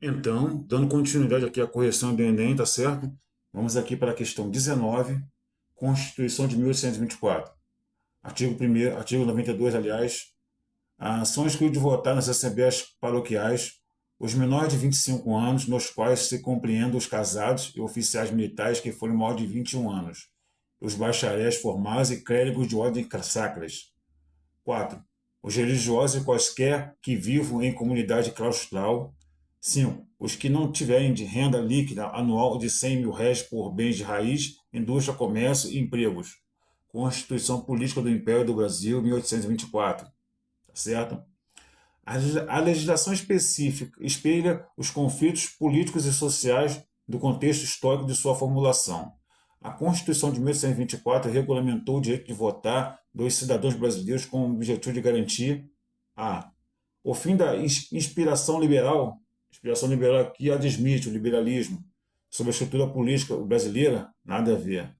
Então, dando continuidade aqui à correção do Enem, tá certo? Vamos aqui para a questão 19, Constituição de 1824. Artigo 1º, artigo 92, aliás, são excluídos de votar nas assembleias paroquiais os menores de 25 anos, nos quais se compreendem os casados e oficiais militares que forem maiores de 21 anos, os bacharéis formais e clérigos de ordem sacras. 4. Os religiosos e quaisquer que vivam em comunidade claustral. 5. Os que não tiverem de renda líquida anual de 100 mil réis por bens de raiz, indústria, comércio e empregos. Constituição Política do Império do Brasil, 1824. Tá certo? A legislação específica espelha os conflitos políticos e sociais do contexto histórico de sua formulação. A Constituição de 1824 regulamentou o direito de votar dos cidadãos brasileiros com o objetivo de garantir a o fim da inspiração liberal aqui admite o liberalismo sobre a estrutura política brasileira, nada a ver.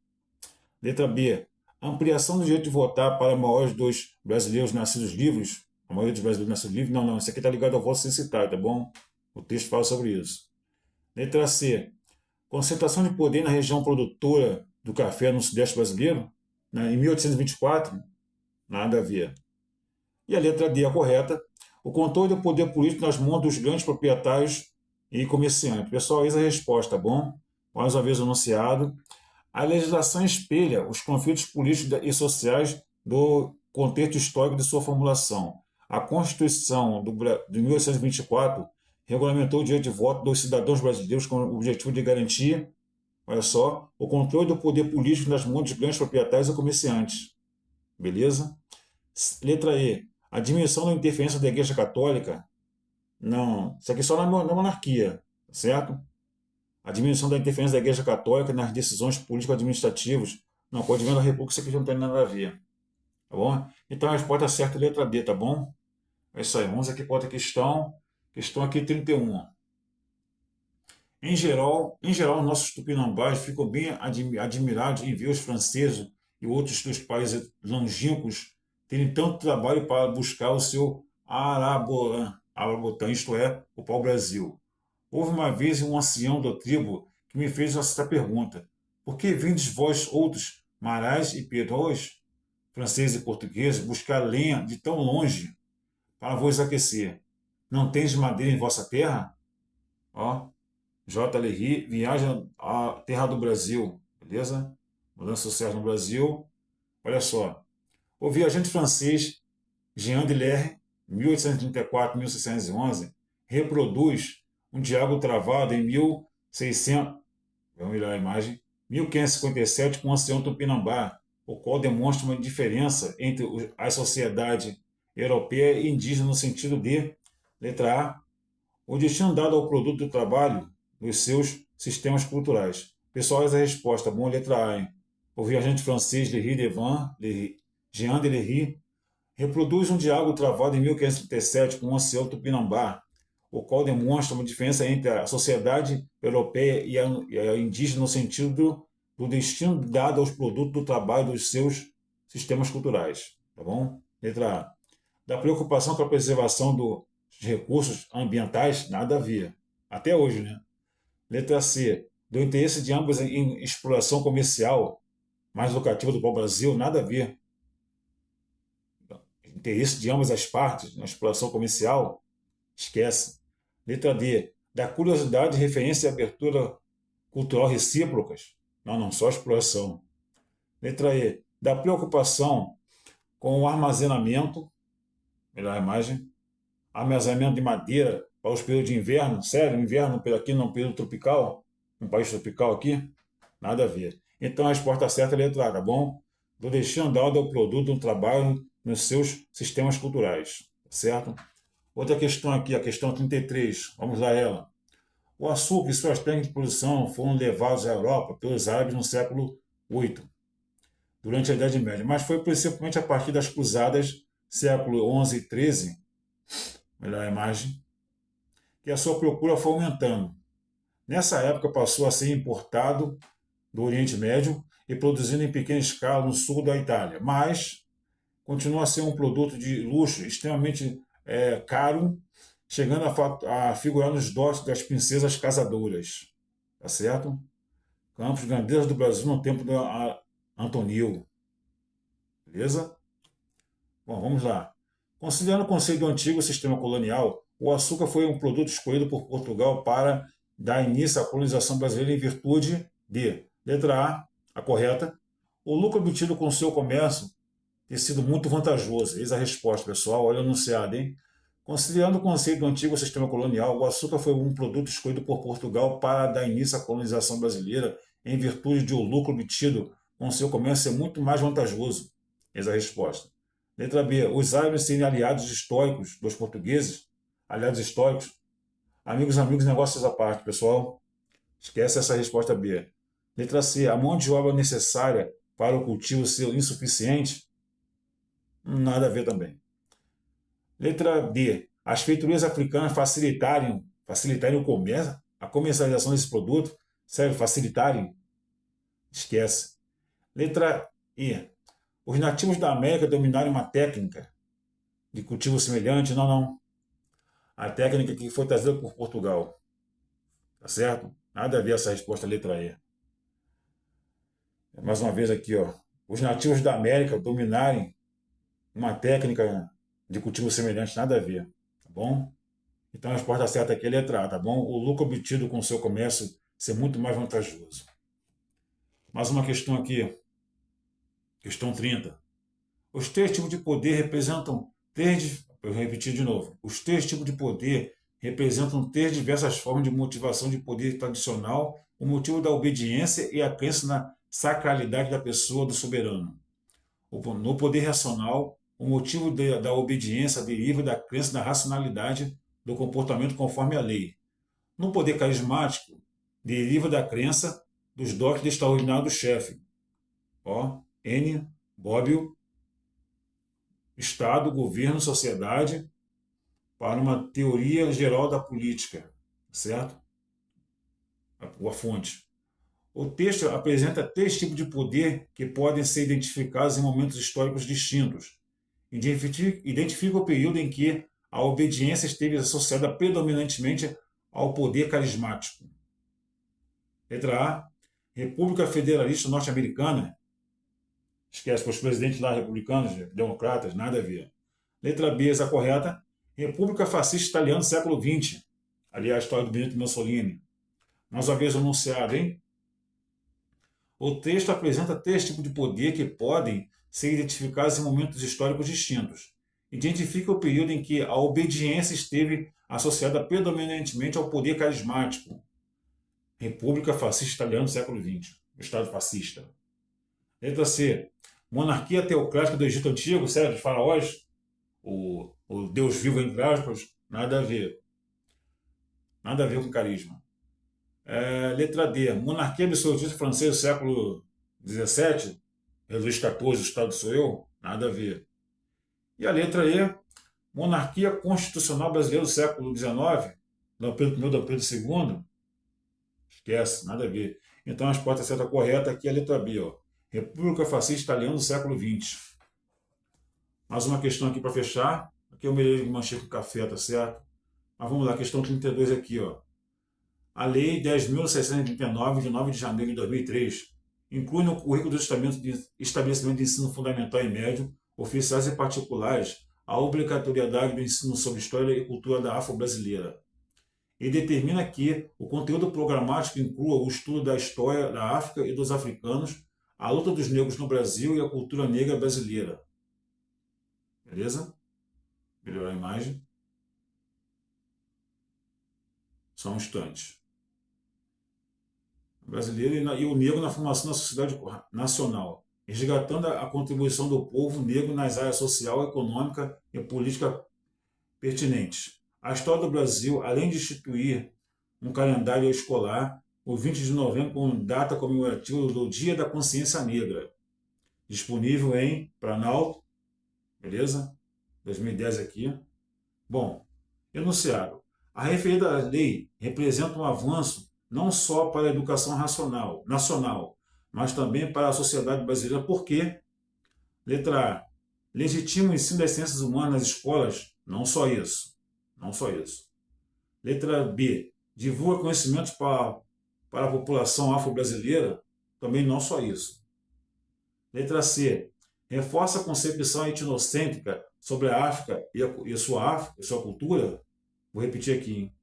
Letra B. Ampliação do direito de votar para maiores dos brasileiros nascidos livres. A maioria dos brasileiros nascidos livres? Não, não. Isso aqui está ligado ao voto censitário, tá bom? O texto fala sobre isso. Letra C. Concentração de poder na região produtora do café no Sudeste brasileiro, né, em 1824? Nada a ver. E a letra D, a correta. O controle do poder político nas mãos dos grandes proprietários e comerciantes. Pessoal, eis a resposta, tá bom? Mais uma vez anunciado. A legislação espelha os conflitos políticos e sociais do contexto histórico de sua formulação. A Constituição de 1824 regulamentou o direito de voto dos cidadãos brasileiros com o objetivo de garantir, olha só, o controle do poder político nas mãos dos grandes proprietários e comerciantes. Beleza? Letra E. A diminuição da interferência da Igreja Católica. Não, isso aqui é só na monarquia, certo? A diminuição da interferência da Igreja Católica nas decisões político-administrativas. Não, com o advento da República, isso aqui não tem nada a ver. Tá bom? Então a resposta certa é a letra D, tá bom? É isso aí. Vamos aqui para outra questão. Questão aqui 31. Em geral, nossos tupinambás ficam bem admirados em ver os franceses e outros dos países longínquos terem tanto trabalho para buscar o seu Arabotan, isto é, o pau-brasil. Houve uma vez um ancião da tribo que me fez essa pergunta: por que vindes vós outros, marais e perós, franceses e portugueses, buscar lenha de tão longe para vos aquecer? Não tens madeira em vossa terra? Ó, J. Lery viaja à terra do Brasil, beleza? Mudanças sociais no Brasil. Olha só, o viajante francês Jean de Lerre, 1834-1611, reproduz um diálogo travado em 1600, vamos olhar a imagem, 1557 com o ancião Tupinambá, o qual demonstra uma diferença entre a sociedade europeia e indígena no sentido de, letra A, o destino dado ao produto do trabalho dos seus sistemas culturais. Pessoal, essa é a resposta. Bom, letra A, hein? O viajante francês Jean de Lery reproduz um diálogo travado em 1537 com o ancião Tupinambá, o qual demonstra uma diferença entre a sociedade europeia e a indígena no sentido do destino dado aos produtos do trabalho dos seus sistemas culturais. Tá bom? Letra A. Da preocupação com a preservação dos recursos ambientais, nada havia. Até hoje, né? Letra C. Do interesse de ambos em exploração comercial mais lucrativa do pau-brasil, nada a ver. Interesse de ambas as partes na exploração comercial, esquece. Letra D. Da curiosidade, referência e abertura cultural recíprocas. Não, não, só exploração. Letra E. Da preocupação com o armazenamento, melhor a imagem, armazenamento de madeira para os períodos de inverno. Sério, inverno aqui no período tropical, no país tropical aqui, nada a ver. Então a resposta certa é a letra A, tá bom? Do destino dado ao produto do trabalho nos seus sistemas culturais, tá certo? Outra questão aqui, a questão 33, vamos lá ela. O açúcar e suas técnicas de produção foram levados à Europa pelos árabes no século VIII, durante a Idade Média, mas foi principalmente a partir das cruzadas, século XI e XIII, melhor a imagem, que a sua procura foi aumentando. Nessa época passou a ser importado do Oriente Médio e produzido em pequena escala no sul da Itália, mas continua a ser um produto de luxo extremamente caro chegando a figurar nos dotes das princesas casadoras. Tá certo? Campos, grandezas do Brasil no tempo do Antonil. Beleza? Bom, vamos lá. Considerando o conceito do antigo sistema colonial, o açúcar foi um produto escolhido por Portugal para dar início à colonização brasileira em virtude de, letra A correta, o lucro obtido com o seu comércio ter sido muito vantajoso. Eis a resposta, pessoal. Olha o enunciado, hein? Considerando o conceito do antigo sistema colonial, o açúcar foi um produto escolhido por Portugal para dar início à colonização brasileira em virtude de o lucro obtido com seu comércio ser muito mais vantajoso. Eis a resposta. Letra B. Os árabes serem aliados históricos dos portugueses. Aliados históricos. Amigos, negócios à parte, pessoal. Esquece essa resposta B. Letra C. A mão de obra necessária para o cultivo ser insuficiente. Nada a ver também. Letra D. As feitorias africanas facilitarem o comércio, a comercialização desse produto. Sério, facilitarem? Esquece. Letra E. Os nativos da América dominarem uma técnica de cultivo semelhante. Não, não. A técnica que foi trazida por Portugal. Tá certo? Nada a ver essa resposta, letra E. Mais uma vez aqui, ó. Os nativos da América dominarem uma técnica de cultivo semelhante, nada a ver, tá bom? Então a resposta certa aqui é a letra A, tá bom? O lucro obtido com o seu comércio ser muito mais vantajoso. Mais uma questão aqui, questão 30. Os três tipos de poder representam eu repetir de novo. Os três tipos de poder representam três diversas formas de motivação de poder tradicional, o motivo da obediência e a crença na sacralidade da pessoa do soberano. No poder racional, o motivo da obediência deriva da crença na racionalidade do comportamento conforme a lei. No poder carismático, deriva da crença dos dotes de extraordinário do chefe. N. Bobbio, Estado, governo, sociedade, para uma teoria geral da política, certo? A fonte. O texto apresenta três tipos de poder que podem ser identificados em momentos históricos distintos. Identifica o período em que a obediência esteve associada predominantemente ao poder carismático. Letra A. República Federalista Norte-Americana. Esquece, para os presidentes lá republicanos, democratas, nada a ver. Letra B, essa correta. República Fascista Italiana do século XX. Ali a história do Benito Mussolini. Mais uma vez anunciado, hein? O texto apresenta três tipos de poder que podem ser identificados em momentos históricos distintos. Identifica o período em que a obediência esteve associada predominantemente ao poder carismático. República Fascista Italiana do século XX. O Estado fascista. Letra C. Monarquia teocrática do Egito Antigo, sério, dos faraós, o Deus vivo entre aspas, nada a ver. Nada a ver com carisma. Letra D. Monarquia absolutista francesa do século XVII, Luís XIV, o Estado sou eu, nada a ver. E a letra E. Monarquia constitucional brasileira do século XIX, Dom Pedro I, Dom Pedro II, esquece, nada a ver. Então a resposta certa correta aqui é a letra B, ó. República Fascista Italiana do século XX. Mais uma questão aqui para fechar. Aqui eu me manchei com café, tá certo? Mas vamos lá, questão 32 aqui, ó. A Lei 10.639, de 9 de janeiro de 2003, inclui no currículo do estabelecimento de ensino fundamental e médio, oficiais e particulares, a obrigatoriedade do ensino sobre história e cultura da afro-brasileira. E determina que o conteúdo programático inclua o estudo da história da África e dos africanos, a luta dos negros no Brasil e a cultura negra brasileira. Beleza? Melhorar a imagem. Só um instante. Brasileiro e o negro na formação da sociedade nacional, resgatando a contribuição do povo negro nas áreas social, econômica e política pertinentes. A história do Brasil, além de instituir um calendário escolar, o 20 de novembro como data comemorativa do Dia da Consciência Negra, disponível em Planalto, beleza? 2010 aqui. Bom, enunciado. A referida lei representa um avanço não só para a educação nacional, mas também para a sociedade brasileira, porque, letra A, legitima o ensino das ciências humanas nas escolas, não só isso. Não só isso. Letra B, divulga conhecimentos para a população afro-brasileira, também não só isso. Letra C, reforça a concepção etnocêntrica sobre a África e sua cultura. Vou repetir aqui, hein?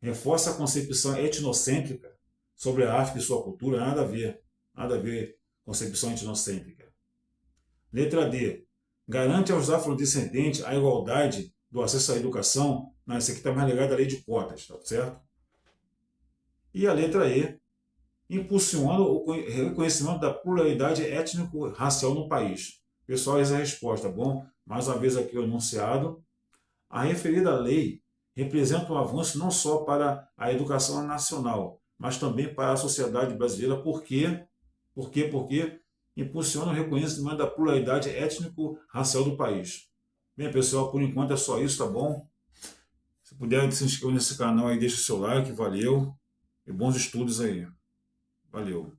Reforça a concepção etnocêntrica sobre a África e sua cultura, nada a ver concepção etnocêntrica. Letra D, garante aos afrodescendentes a igualdade do acesso à educação. Não, isso aqui está mais ligado à lei de cotas, tá certo? E a letra E, impulsiona o reconhecimento da pluralidade étnico-racial no país. Pessoal, essa é a resposta, tá bom? Mais uma vez aqui o enunciado. A referida lei representa um avanço não só para a educação nacional, mas também para a sociedade brasileira. Por quê? Porque impulsiona o reconhecimento da pluralidade étnico-racial do país. Bem, pessoal, por enquanto é só isso, tá bom? Se puder se inscrever nesse canal aí, deixa o seu like, valeu. E bons estudos aí. Valeu.